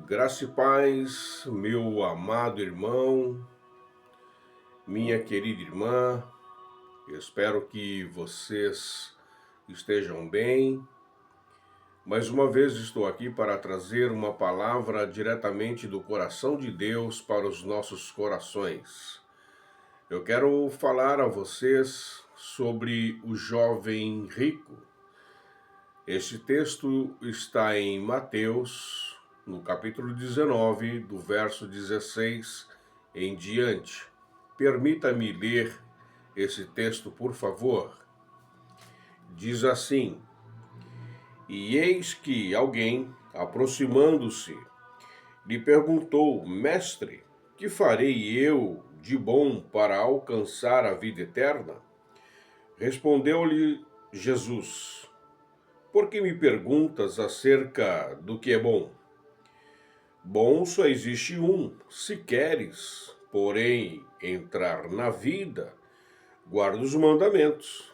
Graça e paz, meu amado irmão, minha querida irmã, eu espero que vocês estejam bem. Mais uma vez estou aqui para trazer uma palavra diretamente do coração de Deus para os nossos corações. Eu quero falar a vocês sobre o jovem rico. Este texto está em Mateus, no capítulo 19, do verso 16 em diante. Permita-me ler esse texto, por favor. Diz assim: E eis que alguém, aproximando-se, lhe perguntou: Mestre, que farei eu de bom para alcançar a vida eterna? Respondeu-lhe Jesus: Por que me perguntas acerca do que é bom? Bom só existe um, se queres, porém, entrar na vida, guarda os mandamentos.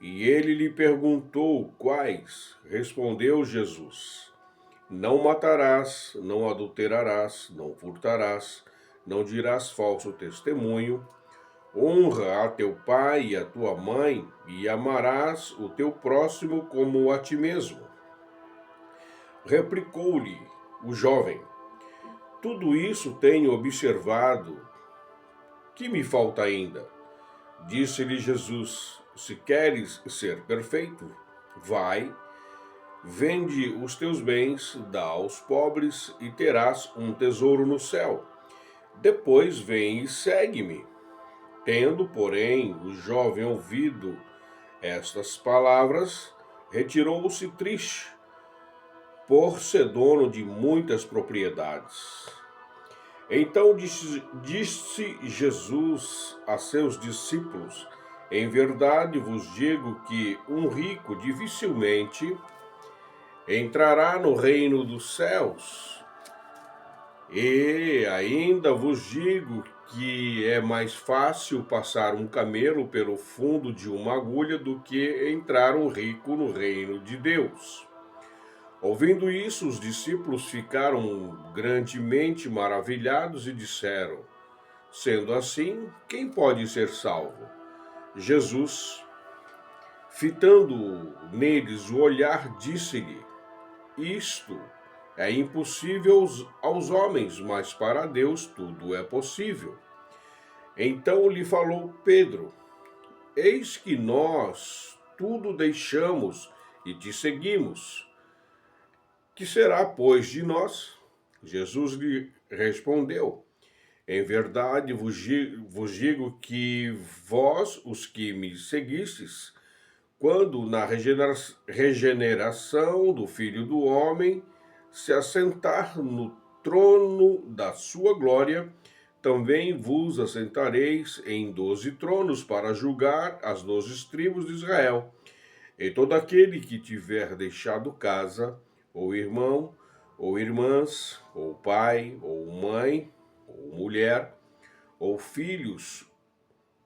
E ele lhe perguntou quais. Respondeu Jesus: Não matarás, não adulterarás, não furtarás, não dirás falso testemunho, honra a teu pai e a tua mãe, e amarás o teu próximo como a ti mesmo. Replicou-lhe o jovem: Tudo isso tenho observado. Que me falta ainda? Disse-lhe Jesus: Se queres ser perfeito, vai, vende os teus bens, dá aos pobres e terás um tesouro no céu. Depois vem e segue-me. Tendo, porém, o jovem ouvido estas palavras, retirou-se triste, por ser dono de muitas propriedades. Então disse Jesus a seus discípulos: Em verdade vos digo que um rico dificilmente entrará no reino dos céus. E ainda vos digo que é mais fácil passar um camelo pelo fundo de uma agulha do que entrar um rico no reino de Deus. Ouvindo isso, os discípulos ficaram grandemente maravilhados e disseram: Sendo assim, quem pode ser salvo? Jesus, fitando neles o olhar, disse-lhe: Isto é impossível aos homens, mas para Deus tudo é possível. Então lhe falou Pedro: Eis que nós tudo deixamos e te seguimos. Que será, pois, de nós? Jesus lhe respondeu: Em verdade vos digo que vós, os que me seguistes, quando na regeneração do Filho do Homem se assentar no trono da sua glória, também vos assentareis em 12 tronos para julgar as 12 tribos de Israel. E todo aquele que tiver deixado casa, ou irmão, ou irmãs, ou pai, ou mãe, ou mulher, ou filhos,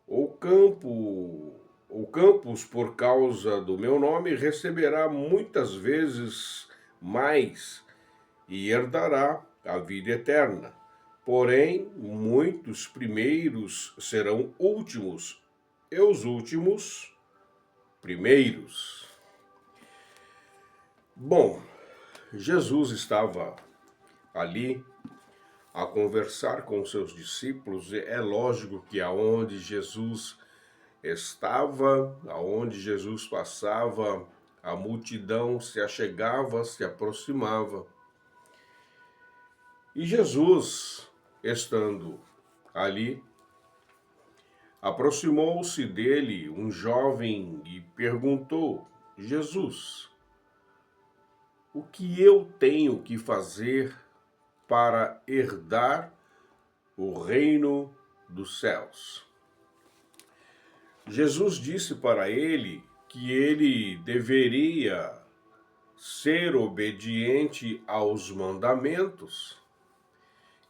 ou campos por causa do meu nome, receberá muitas vezes mais e herdará a vida eterna. Porém, muitos primeiros serão últimos, e os últimos primeiros. Bom, Jesus estava ali a conversar com seus discípulos. É lógico que aonde Jesus estava, aonde Jesus passava, a multidão se achegava, se aproximava. E Jesus, estando ali, aproximou-se dele um jovem e perguntou: Jesus, o que eu tenho que fazer para herdar o reino dos céus? Jesus disse para ele que ele deveria ser obediente aos mandamentos.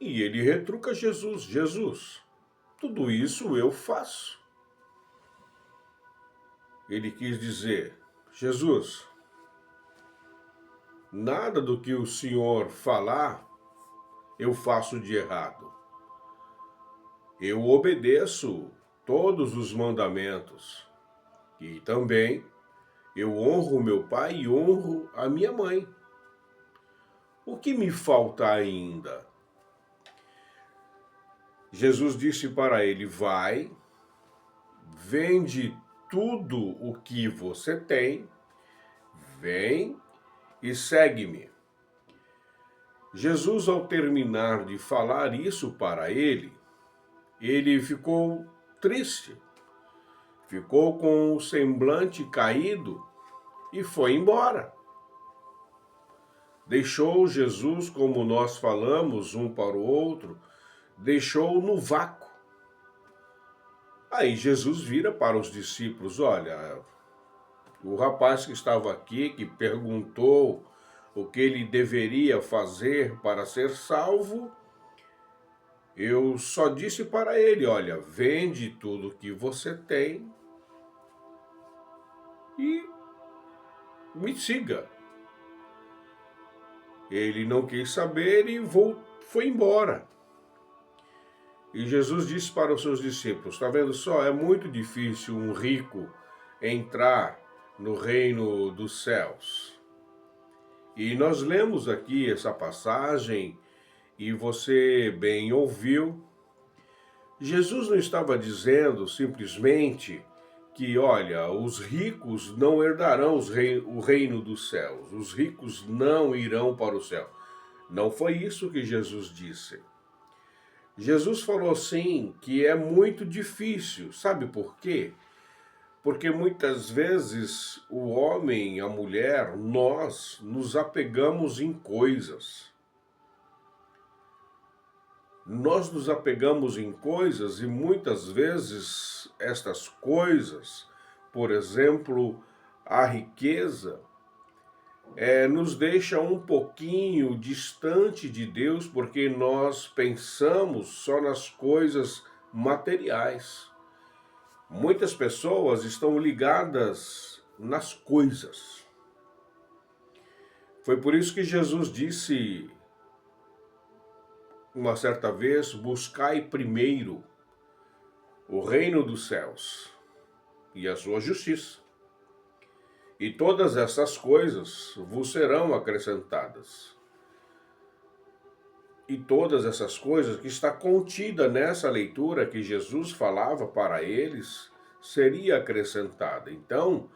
E ele retruca Jesus: Jesus, tudo isso eu faço. Ele quis dizer: Jesus, nada do que o Senhor falar eu faço de errado. Eu obedeço todos os mandamentos e também eu honro meu pai e honro a minha mãe. O que me falta ainda? Jesus disse para ele: vai, vende tudo o que você tem, vem e segue-me. Jesus, ao terminar de falar isso para ele ficou triste, ficou com o semblante caído e foi embora. Deixou Jesus, como nós falamos um para o outro, deixou no vácuo. Aí Jesus vira para os discípulos: olha, o rapaz que estava aqui, que perguntou o que ele deveria fazer para ser salvo, eu só disse para ele: olha, vende tudo que você tem e me siga. Ele não quis saber e foi embora. E Jesus disse para os seus discípulos: está vendo só? É muito difícil um rico entrar no reino dos céus. E nós lemos aqui essa passagem e você bem ouviu. Jesus não estava dizendo simplesmente que, olha, os ricos não herdarão o reino dos céus, os ricos não irão para o céu. Não foi isso que Jesus disse. Jesus falou sim que é muito difícil. Sabe por quê? Porque muitas vezes o homem, a mulher, nós nos apegamos em coisas. Nós nos apegamos em coisas e muitas vezes estas coisas, por exemplo, a riqueza, nos deixa um pouquinho distante de Deus, porque nós pensamos só nas coisas materiais. Muitas pessoas estão ligadas nas coisas. Foi por isso que Jesus disse uma certa vez: buscai primeiro o reino dos céus e a sua justiça, e todas essas coisas vos serão acrescentadas. E todas essas coisas que está contida nessa leitura que Jesus falava para eles, seria acrescentada. Então,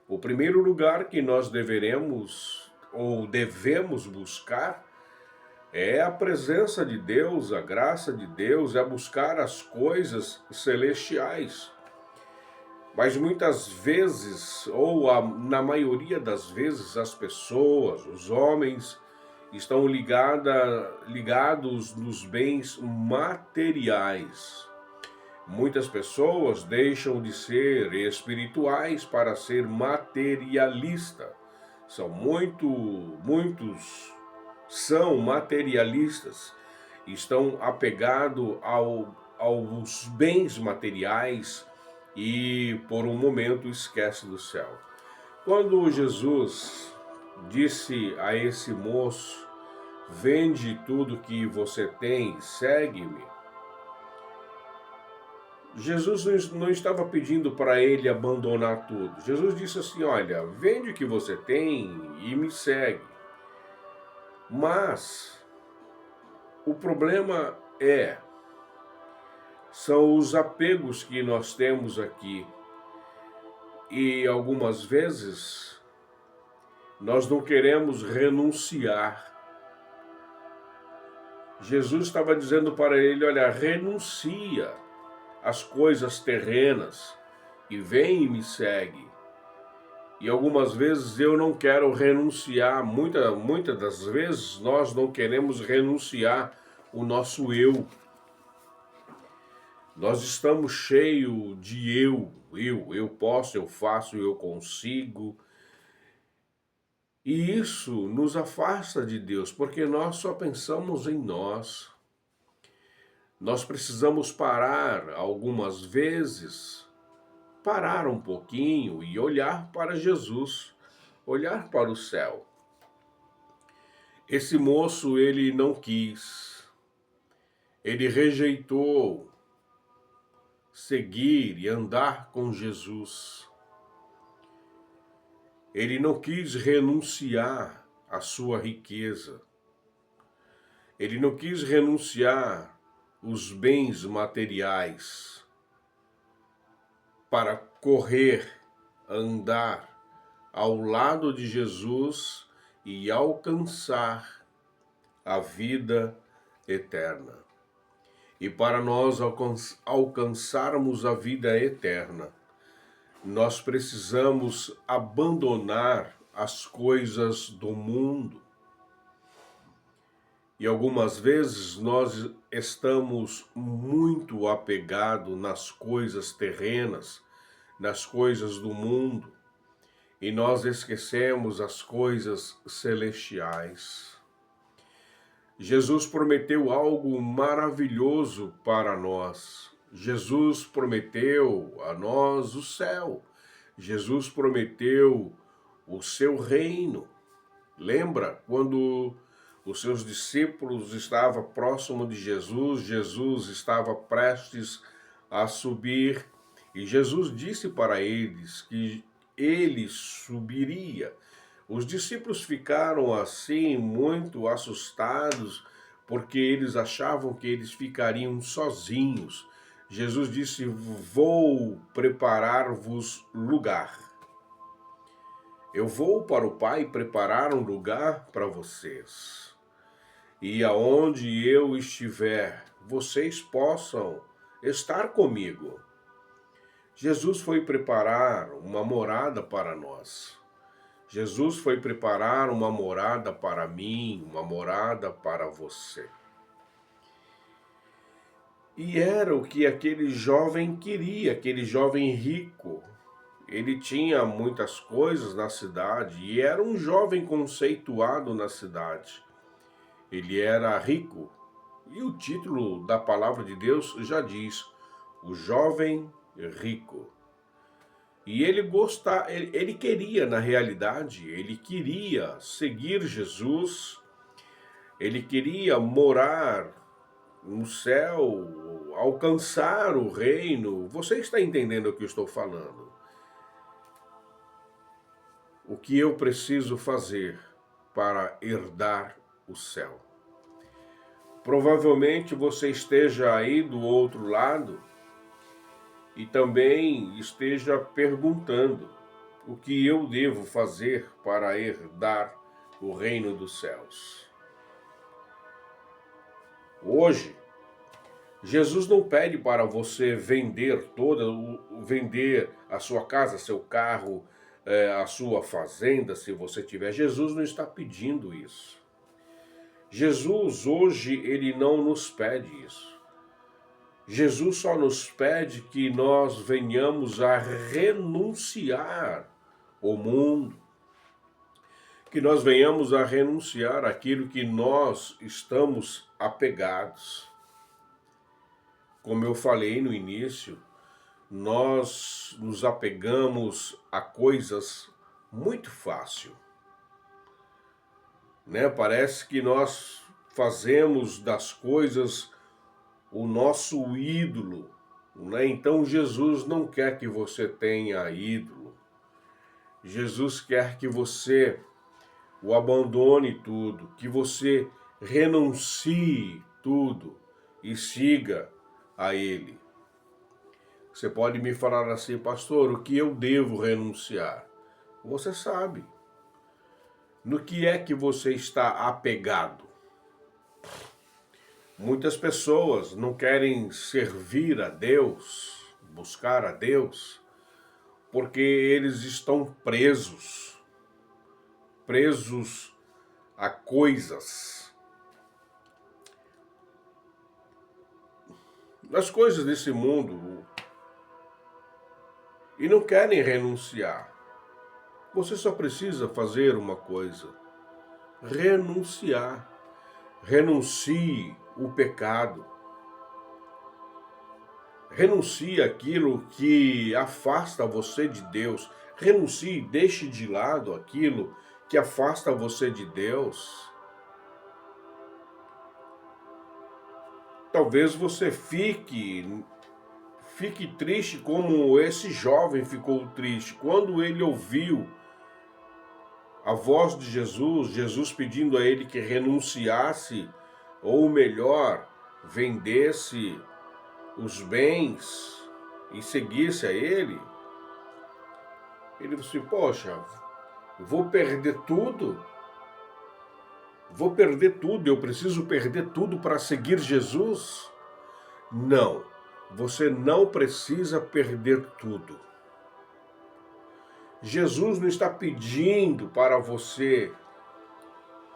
o primeiro lugar que nós deveremos ou devemos buscar é a presença de Deus, a graça de Deus, é buscar as coisas celestiais. Mas muitas vezes, na maioria das vezes, as pessoas, os homens, estão ligados nos bens materiais. Muitas pessoas deixam de ser espirituais para ser materialista. Muitos são materialistas, estão apegados aos bens materiais e por um momento esquece do céu. Quando Jesus disse a esse moço: vende tudo que você tem, segue-me, Jesus não estava pedindo para ele abandonar tudo. Jesus disse assim: olha, vende o que você tem e me segue. Mas o problema são os apegos que nós temos aqui. E algumas vezes nós não queremos renunciar. Jesus estava dizendo para ele: olha, renuncia às coisas terrenas e vem e me segue. E algumas vezes eu não quero renunciar, muitas das vezes nós não queremos renunciar o nosso eu. Nós estamos cheios de eu posso, eu faço, eu consigo. E isso nos afasta de Deus, porque nós só pensamos em nós. Nós precisamos parar algumas vezes, parar um pouquinho e olhar para Jesus, olhar para o céu. Esse moço, ele não quis, ele rejeitou seguir e andar com Jesus. Ele não quis renunciar à sua riqueza. Ele não quis renunciar os bens materiais para correr, andar ao lado de Jesus e alcançar a vida eterna. E para nós alcançarmos a vida eterna, nós precisamos abandonar as coisas do mundo. E algumas vezes nós estamos muito apegados nas coisas terrenas, nas coisas do mundo, e nós esquecemos as coisas celestiais. Jesus prometeu algo maravilhoso para nós. Jesus prometeu a nós o céu. Jesus prometeu o seu reino. Lembra quando os seus discípulos estavam próximos de Jesus, Jesus estava prestes a subir e Jesus disse para eles que ele subiria. Os discípulos ficaram assim muito assustados porque eles achavam que eles ficariam sozinhos. Jesus disse: vou preparar-vos lugar. Eu vou para o Pai preparar um lugar para vocês. E aonde eu estiver, vocês possam estar comigo. Jesus foi preparar uma morada para nós. Jesus foi preparar uma morada para mim, uma morada para você. E era o que aquele jovem queria, aquele jovem rico. Ele tinha muitas coisas na cidade e era um jovem conceituado na cidade. Ele era rico. E o título da palavra de Deus já diz: o jovem rico. E ele queria, na realidade, ele queria seguir Jesus, ele queria morar no céu, alcançar o reino. Você está entendendo o que eu estou falando? O que eu preciso fazer para herdar o céu? Provavelmente você esteja aí do outro lado e também esteja perguntando o que eu devo fazer para herdar o reino dos céus. Hoje, Jesus não pede para você vender a sua casa, seu carro, a sua fazenda, se você tiver. Jesus não está pedindo isso. Jesus hoje, ele não nos pede isso. Jesus só nos pede que nós venhamos a renunciar ao mundo, que nós venhamos a renunciar àquilo que nós estamos apegados. Como eu falei no início, nós nos apegamos a coisas muito fácil, né? Parece que nós fazemos das coisas o nosso ídolo, né? Então Jesus não quer que você tenha ídolo. Jesus quer que você o abandone tudo, que você renuncie tudo e siga a Ele. Você pode me falar assim: pastor, o que eu devo renunciar? Você sabe. No que é que você está apegado? Muitas pessoas não querem servir a Deus, buscar a Deus, porque eles estão presos a coisas. As coisas desse mundo, e não querem renunciar. Você só precisa fazer uma coisa: renunciar. Renuncie o pecado. Renuncie aquilo que afasta você de Deus. Renuncie, deixe de lado aquilo que afasta você de Deus. Talvez você fique triste como esse jovem ficou triste quando ele ouviu a voz de Jesus, Jesus pedindo a ele que renunciasse, ou melhor, vendesse os bens e seguisse a ele. Ele disse: poxa, vou perder tudo? Vou perder tudo, eu preciso perder tudo para seguir Jesus? Não, você não precisa perder tudo. Jesus não está pedindo para você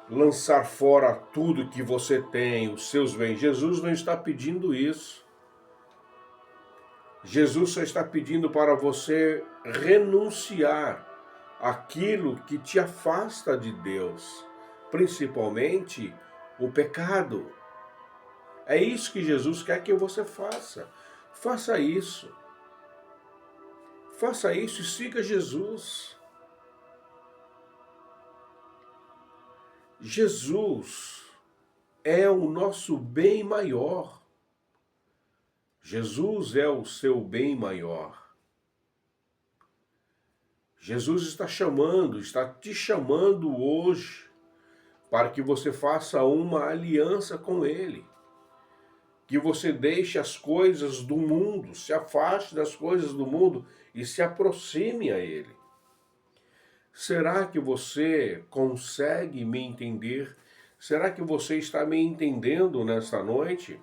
lançar fora tudo que você tem, os seus bens. Jesus não está pedindo isso. Jesus só está pedindo para você renunciar àquilo que te afasta de Deus, principalmente o pecado. É isso que Jesus quer que você faça. Faça isso. Faça isso e siga Jesus. Jesus é o nosso bem maior. Jesus é o seu bem maior. Jesus está te chamando hoje para que você faça uma aliança com Ele. Que você deixe as coisas do mundo, se afaste das coisas do mundo e se aproxime a Ele. Será que você consegue me entender? Será que você está me entendendo nesta noite?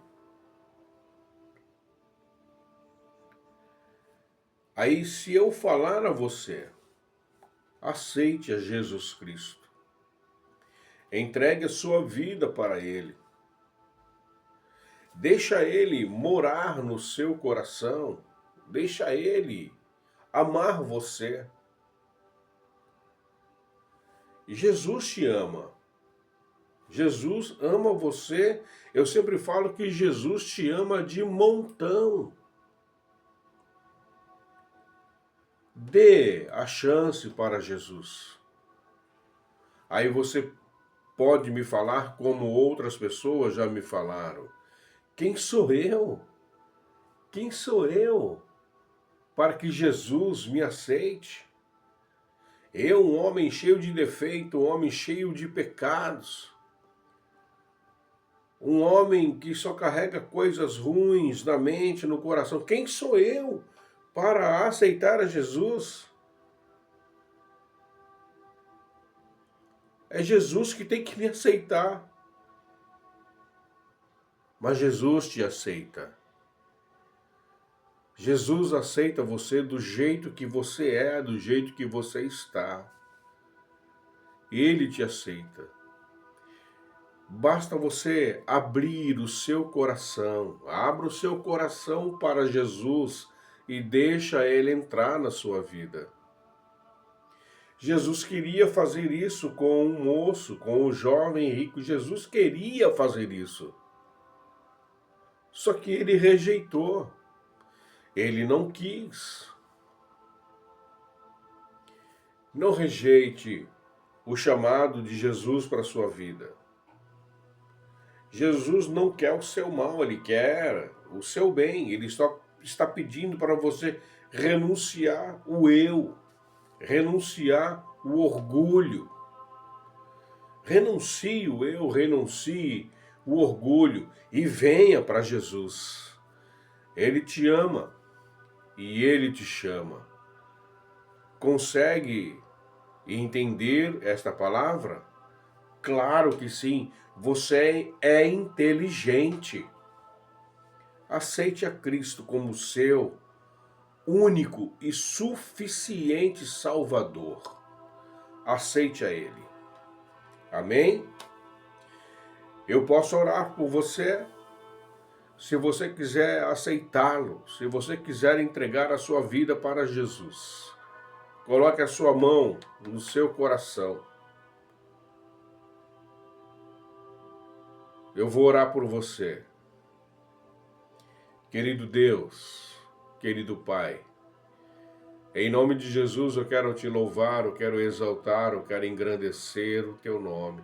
Aí, se eu falar a você, aceite a Jesus Cristo. Entregue a sua vida para Ele. Deixa Ele morar no seu coração. Deixa Ele amar você. Jesus te ama. Jesus ama você. Eu sempre falo que Jesus te ama de montão. Dê a chance para Jesus. Aí você pode me falar como outras pessoas já me falaram. Quem sou eu? Quem sou eu para que Jesus me aceite? Eu, um homem cheio de defeito, um homem cheio de pecados, um homem que só carrega coisas ruins na mente, no coração. Quem sou eu para aceitar a Jesus? É Jesus que tem que me aceitar. Mas Jesus te aceita. Jesus aceita você do jeito que você é, do jeito que você está. Ele te aceita. Basta você abrir o seu coração. Abra o seu coração para Jesus e deixa Ele entrar na sua vida. Jesus queria fazer isso com o moço, com o jovem rico. Jesus queria fazer isso. Só que ele rejeitou. Ele não quis. Não rejeite o chamado de Jesus para a sua vida. Jesus não quer o seu mal, Ele quer o seu bem. Ele só está pedindo para você renunciar o eu, renunciar o orgulho. Renuncie o eu, renuncie o orgulho e venha para Jesus. Ele te ama e Ele te chama. Consegue entender esta palavra? Claro que sim, você é inteligente. Aceite a Cristo como seu único e suficiente Salvador. Aceite a Ele. Amém? Eu posso orar por você, se você quiser aceitá-lo, se você quiser entregar a sua vida para Jesus. Coloque a sua mão no seu coração. Eu vou orar por você. Querido Deus, querido Pai, em nome de Jesus eu quero te louvar, eu quero exaltar, eu quero engrandecer o teu nome.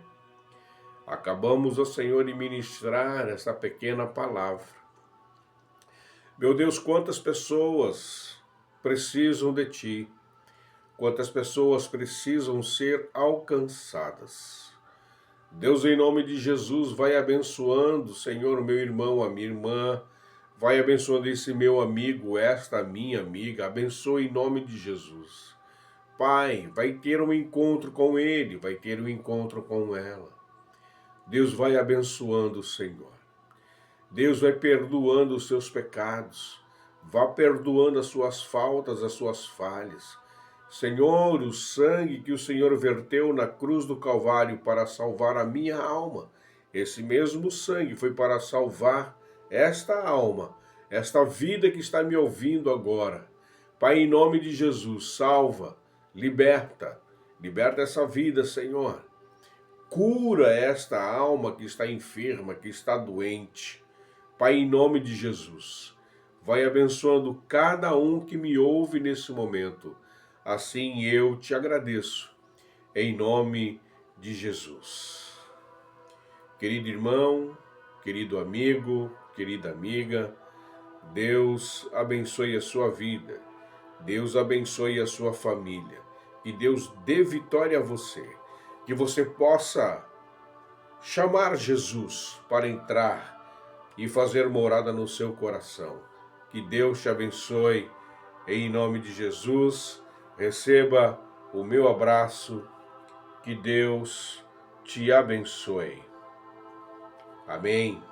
Acabamos, ó Senhor, de ministrar essa pequena palavra. Meu Deus, quantas pessoas precisam de Ti, quantas pessoas precisam ser alcançadas. Deus, em nome de Jesus, vai abençoando, Senhor, meu irmão, a minha irmã, vai abençoando esse meu amigo, esta minha amiga, abençoe em nome de Jesus. Pai, vai ter um encontro com ele, vai ter um encontro com ela. Deus vai abençoando o Senhor. Deus vai perdoando os seus pecados, vá perdoando as suas faltas, as suas falhas. Senhor, o sangue que o Senhor verteu na cruz do Calvário para salvar a minha alma, esse mesmo sangue foi para salvar esta alma, esta vida que está me ouvindo agora. Pai, em nome de Jesus, salva, liberta essa vida, Senhor. Cura esta alma que está enferma, que está doente. Pai, em nome de Jesus, vai abençoando cada um que me ouve nesse momento. Assim eu te agradeço, em nome de Jesus. Querido irmão, querido amigo, querida amiga, Deus abençoe a sua vida, Deus abençoe a sua família, que Deus dê vitória a você, que você possa chamar Jesus para entrar e fazer morada no seu coração. Que Deus te abençoe, em nome de Jesus. Receba o meu abraço, que Deus te abençoe. Amém.